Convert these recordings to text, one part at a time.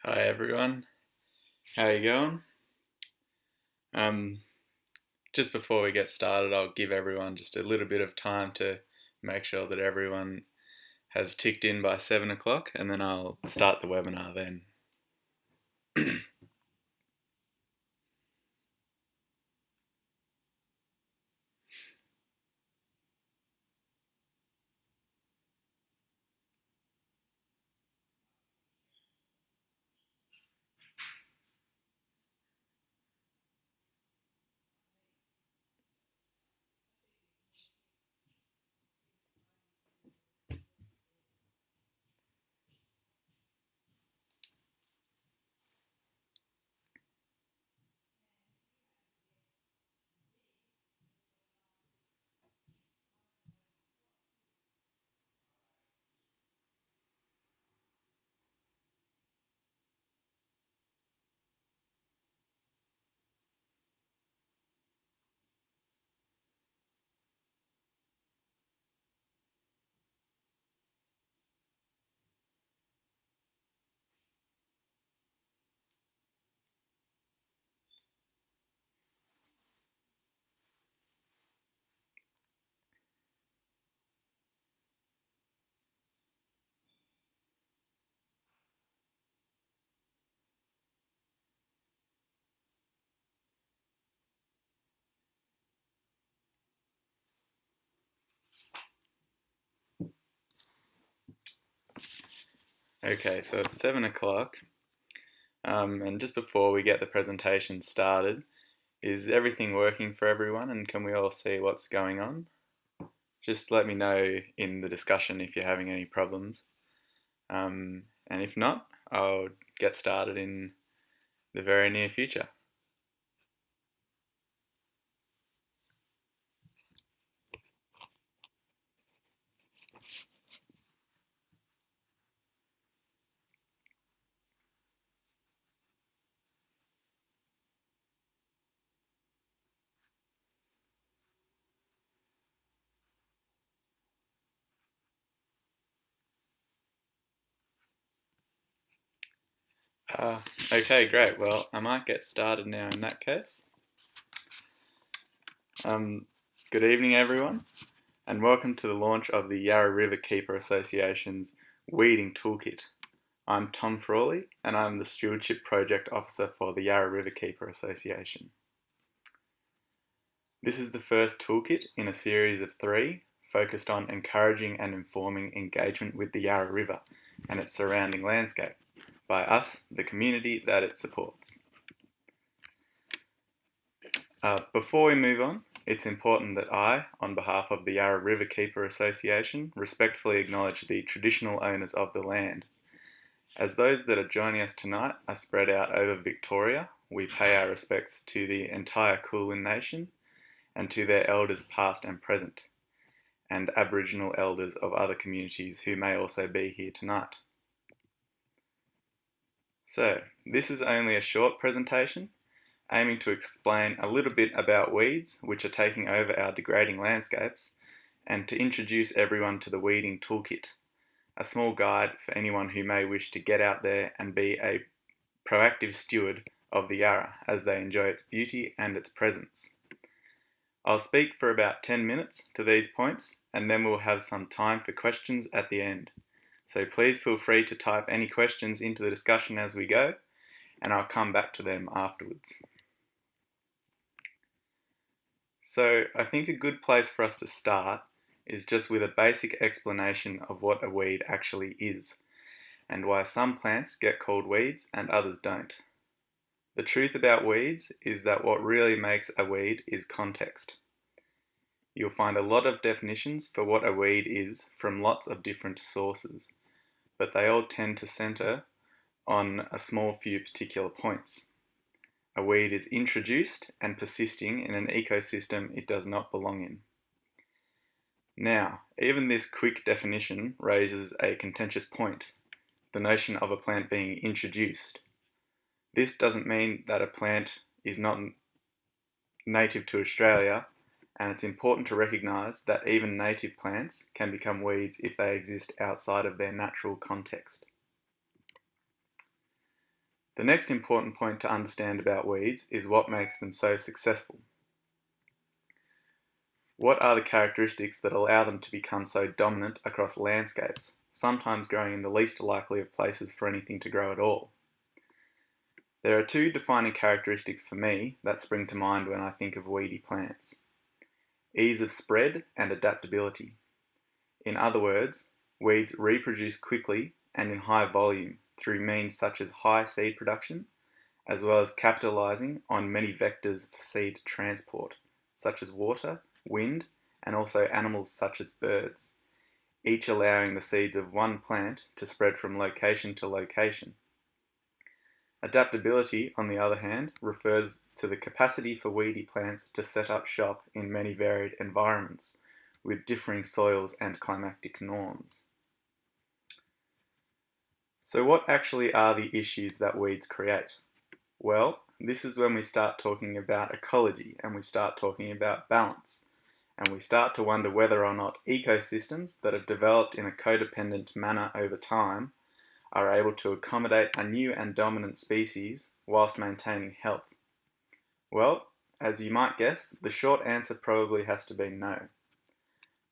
Hi everyone, how you going? Um, just before we get started, I'll give everyone just a little bit of time to make sure that everyone has ticked in by 7 o'clock, and then I'll start the webinar then. Okay, so it's 7 o'clock, and just before we get the presentation started, is everything working for everyone and can we all see what's going on? Just let me know in the discussion if you're having any problems, and if not, I'll get started in the very near future. Uh, okay, great. Well, I might get started now in that case. Good evening, everyone, and welcome to the launch of the Yarra Riverkeeper Association's Weeding Toolkit. I'm Tom Frawley, and I'm the Stewardship Project Officer for the Yarra Riverkeeper Association. This is the first toolkit in a series of 3 focused on encouraging and informing engagement with the Yarra River and its surrounding landscape by us, the community that it supports. Before we move on, it's important that I, on behalf of the Yarra Riverkeeper Association, respectfully acknowledge the traditional owners of the land. As those that are joining us tonight are spread out over Victoria, we pay our respects to the entire Kulin Nation and to their elders past and present, and Aboriginal elders of other communities who may also be here tonight. So, this is only a short presentation, aiming to explain a little bit about weeds which are taking over our degrading landscapes, and to introduce everyone to the Weeding Toolkit, a small guide for anyone who may wish to get out there and be a proactive steward of the Yarra as they enjoy its beauty and its presence. I'll speak for about 10 minutes to these points, and then we'll have some time for questions at the end. So please feel free to type any questions into the discussion as we go, and I'll come back to them afterwards. So I think a good place for us to start is just with a basic explanation of what a weed actually is, and why some plants get called weeds and others don't. The truth about weeds is that what really makes a weed is context. You'll find a lot of definitions for what a weed is from lots of different sources, but they all tend to centre on a small few particular points. A weed is introduced and persisting in an ecosystem it does not belong in. Now, even this quick definition raises a contentious point, the notion of a plant being introduced. This doesn't mean that a plant is not native to Australia, and it's important to recognise that even native plants can become weeds if they exist outside of their natural context. The next important point to understand about weeds is what makes them so successful. What are the characteristics that allow them to become so dominant across landscapes, sometimes growing in the least likely of places for anything to grow at all? There are two defining characteristics for me that spring to mind when I think of weedy plants: ease of spread and adaptability. In other words, weeds reproduce quickly and in high volume through means such as high seed production, as well as capitalizing on many vectors for seed transport, such as water, wind, and also animals such as birds, each allowing the seeds of one plant to spread from location to location. Adaptability, on the other hand, refers to the capacity for weedy plants to set up shop in many varied environments, with differing soils and climatic norms. So what actually are the issues that weeds create? Well, this is when we start talking about ecology and we start talking about balance, and we start to wonder whether or not ecosystems that have developed in a codependent manner over time are able to accommodate a new and dominant species whilst maintaining health. Well, as you might guess, the short answer probably has to be no.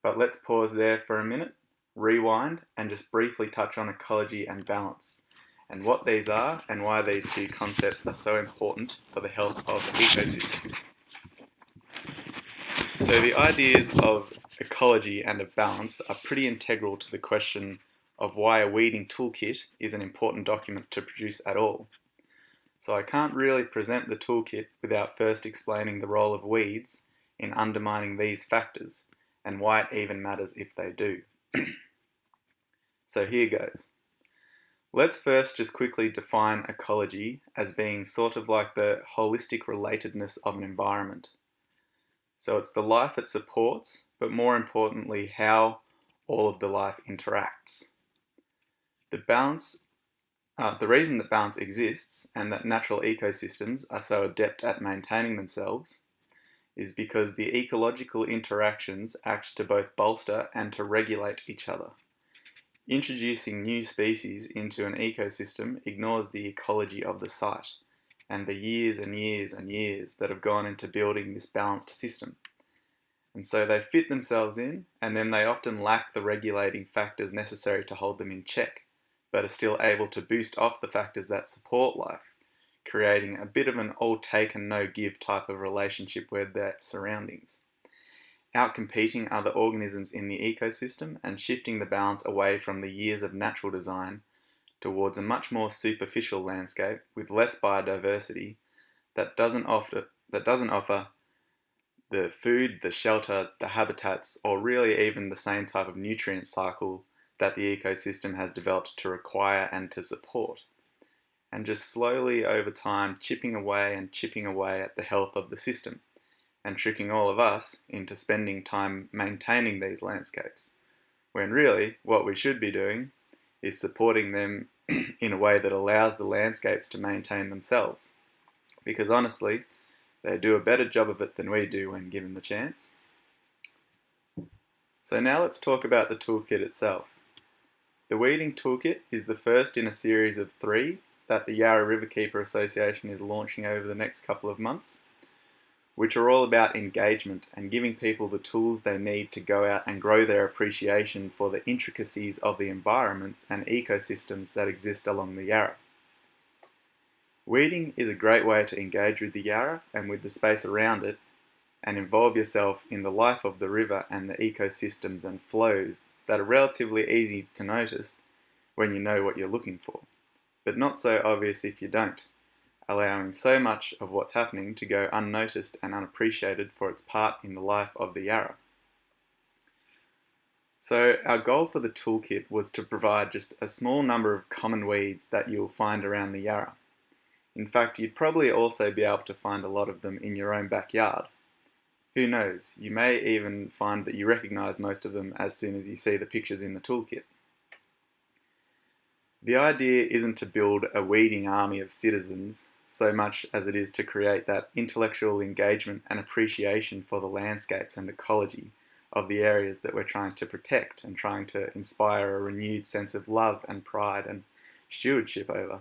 But let's pause there for a minute, rewind, and just briefly touch on ecology and balance, and what these are and why these two concepts are so important for the health of ecosystems. So the ideas of ecology and of balance are pretty integral to the question of why a weeding toolkit is an important document to produce at all. So I can't really present the toolkit without first explaining the role of weeds in undermining these factors and why it even matters if they do. So here goes. Let's first just quickly define ecology as being sort of like the holistic relatedness of an environment. So it's the life it supports, but more importantly, how all of the life interacts. The reason that balance exists and that natural ecosystems are so adept at maintaining themselves is because the ecological interactions act to both bolster and to regulate each other. Introducing new species into an ecosystem ignores the ecology of the site and the years and years and years that have gone into building this balanced system. And so they fit themselves in, and then they often lack the regulating factors necessary to hold them in check, but are still able to boost off the factors that support life, creating a bit of an all take and no give type of relationship with their surroundings, outcompeting other organisms in the ecosystem and shifting the balance away from the years of natural design towards a much more superficial landscape with less biodiversity that doesn't offer the food, the shelter, the habitats, or really even the same type of nutrient cycle that the ecosystem has developed to require and to support, and just slowly over time chipping away at the health of the system, and tricking all of us into spending time maintaining these landscapes, when really what we should be doing is supporting them in a way that allows the landscapes to maintain themselves, because honestly, they do a better job of it than we do when given the chance. So now let's talk about the toolkit itself. The Weeding Toolkit is the first in a series of 3 that the Yarra Riverkeeper Association is launching over the next couple of months, which are all about engagement and giving people the tools they need to go out and grow their appreciation for the intricacies of the environments and ecosystems that exist along the Yarra. Weeding is a great way to engage with the Yarra and with the space around it, and involve yourself in the life of the river and the ecosystems and flows that are relatively easy to notice when you know what you're looking for, but not so obvious if you don't, allowing so much of what's happening to go unnoticed and unappreciated for its part in the life of the Yarra. So our goal for the toolkit was to provide just a small number of common weeds that you'll find around the Yarra. In fact, you'd probably also be able to find a lot of them in your own backyard. Who knows, you may even find that you recognise most of them as soon as you see the pictures in the toolkit. The idea isn't to build a weeding army of citizens so much as it is to create that intellectual engagement and appreciation for the landscapes and ecology of the areas that we're trying to protect and trying to inspire a renewed sense of love and pride and stewardship over.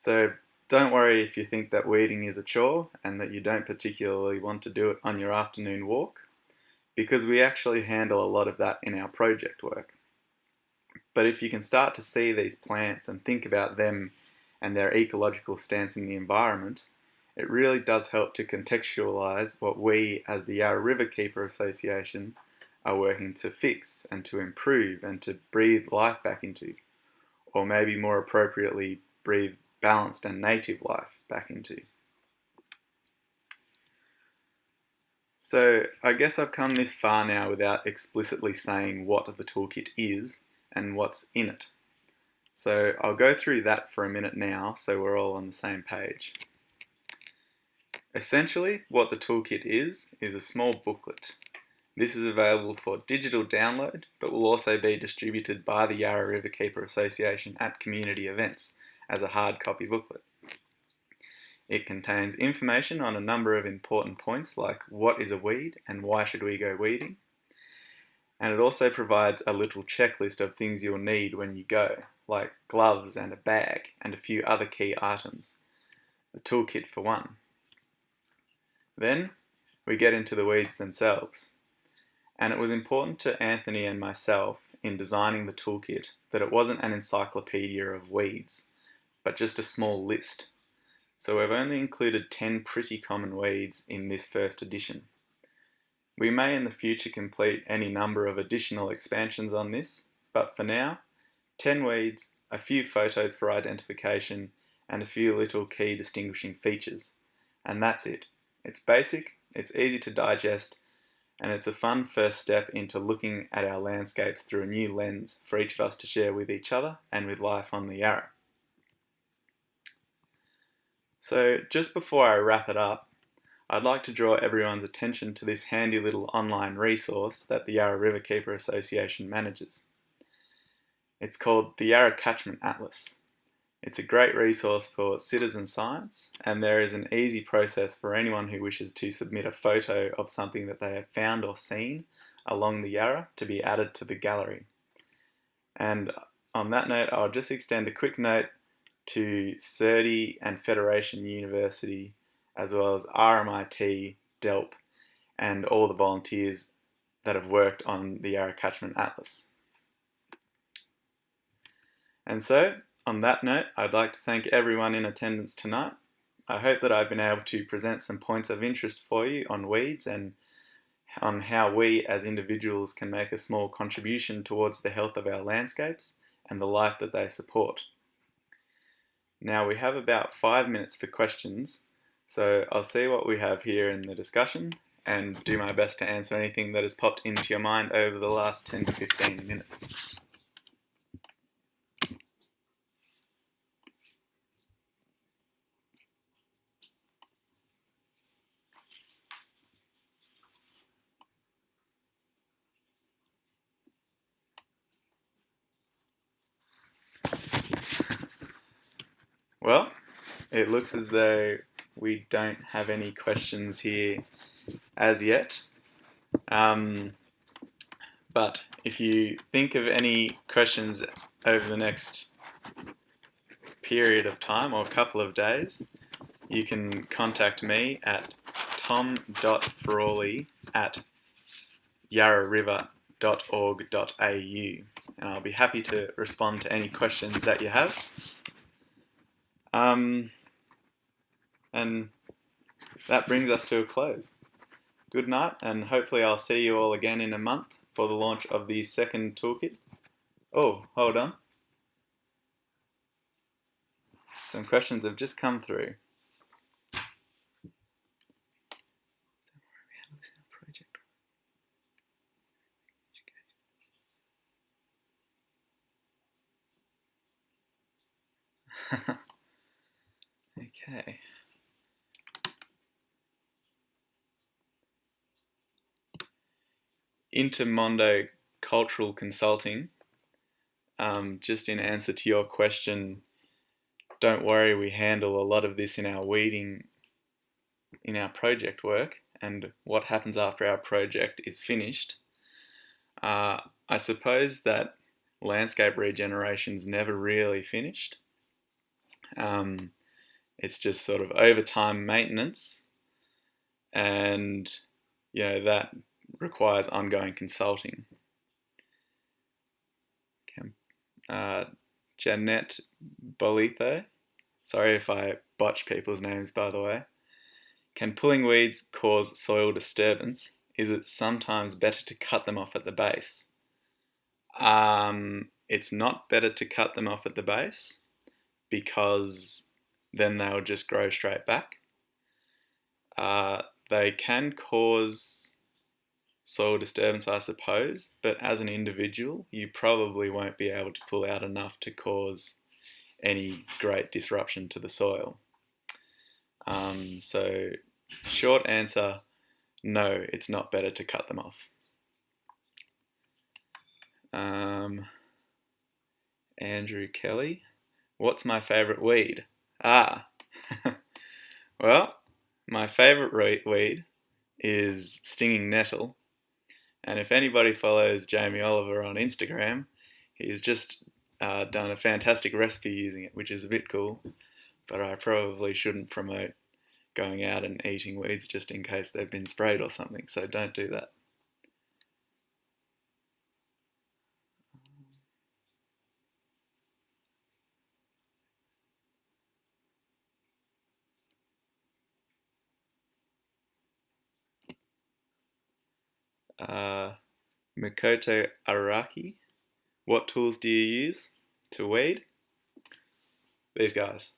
So don't worry if you think that weeding is a chore and that you don't particularly want to do it on your afternoon walk, because we actually handle a lot of that in our project work. But if you can start to see these plants and think about them and their ecological stance in the environment, it really does help to contextualise what we as the Yarra Riverkeeper Association are working to fix and to improve and to breathe life back into, or maybe more appropriately, breathe balanced and native life back into. So I guess I've come this far now without explicitly saying what the toolkit is and what's in it. So I'll go through that for a minute now so we're all on the same page. Essentially, what the toolkit is a small booklet. This is available for digital download, but will also be distributed by the Yarra Riverkeeper Association at community events as a hard copy booklet. It contains information on a number of important points like what is a weed and why should we go weeding. And it also provides a little checklist of things you'll need when you go, like gloves and a bag and a few other key items. The toolkit for one. Then we get into the weeds themselves. And it was important to Anthony and myself in designing the toolkit that it wasn't an encyclopedia of weeds, but just a small list. So we've only included 10 pretty common weeds in this first edition. We may in the future complete any number of additional expansions on this, but for now, 10 weeds, a few photos for identification, and a few little key distinguishing features. And that's it. It's basic, it's easy to digest, and it's a fun first step into looking at our landscapes through a new lens for each of us to share with each other and with life on the Yarra. So just before I wrap it up, I'd like to draw everyone's attention to this handy little online resource that the Yarra Riverkeeper Association manages. It's called the Yarra Catchment Atlas. It's a great resource for citizen science, and there is an easy process for anyone who wishes to submit a photo of something that they have found or seen along the Yarra to be added to the gallery. And on that note, I'll just extend a quick note to CERDI and Federation University, as well as RMIT, DELP, and all the volunteers that have worked on the Yarra Catchment Atlas. And so, on that note, I'd like to thank everyone in attendance tonight. I hope that I've been able to present some points of interest for you on weeds and on how we as individuals can make a small contribution towards the health of our landscapes and the life that they support. Now we have about 5 minutes for questions, so I'll see what we have here in the discussion and do my best to answer anything that has popped into your mind over the last 10 to 15 minutes. Well, it looks as though we don't have any questions here as yet. But if you think of any questions over the next period of time or couple of days, you can contact me at tom.frawley@yarrariver.org.au and I'll be happy to respond to any questions that you have. And that brings us to a close. Good night, and hopefully I'll see you all again in a month for the launch of the second toolkit. Oh, hold on. Some questions have just come through. Okay. Intermondo Cultural Consulting, just in answer to your question, don't worry, we handle a lot of this in our weeding, in our project work, and what happens after our project is finished. I suppose that landscape regeneration's never really finished. It's just sort of over time maintenance, and that requires ongoing consulting. Jeanette Bolitho, sorry if I botch people's names by the way. Can pulling weeds cause soil disturbance? Is it sometimes better to cut them off at the base? It's not better to cut them off at the base, because then they'll just grow straight back. They can cause soil disturbance, I suppose, but as an individual, you probably won't be able to pull out enough to cause any great disruption to the soil. So, short answer, no, it's not better to cut them off. Andrew Kelly, what's my favourite weed? Well, my favourite weed is stinging nettle, and if anybody follows Jamie Oliver on Instagram, he's just done a fantastic recipe using it, which is a bit cool, but I probably shouldn't promote going out and eating weeds just in case they've been sprayed or something, so don't do that. Mikoto Araki, what tools do you use to weed? These guys.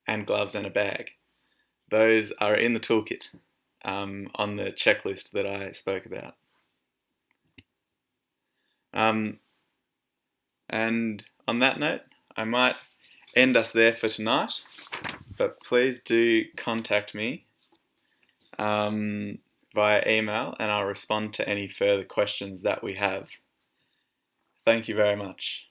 And gloves and a bag. Those are in the toolkit on the checklist that I spoke about. And on that note, I might end us there for tonight, but please do contact me via email and I'll respond to any further questions that we have. Thank you very much.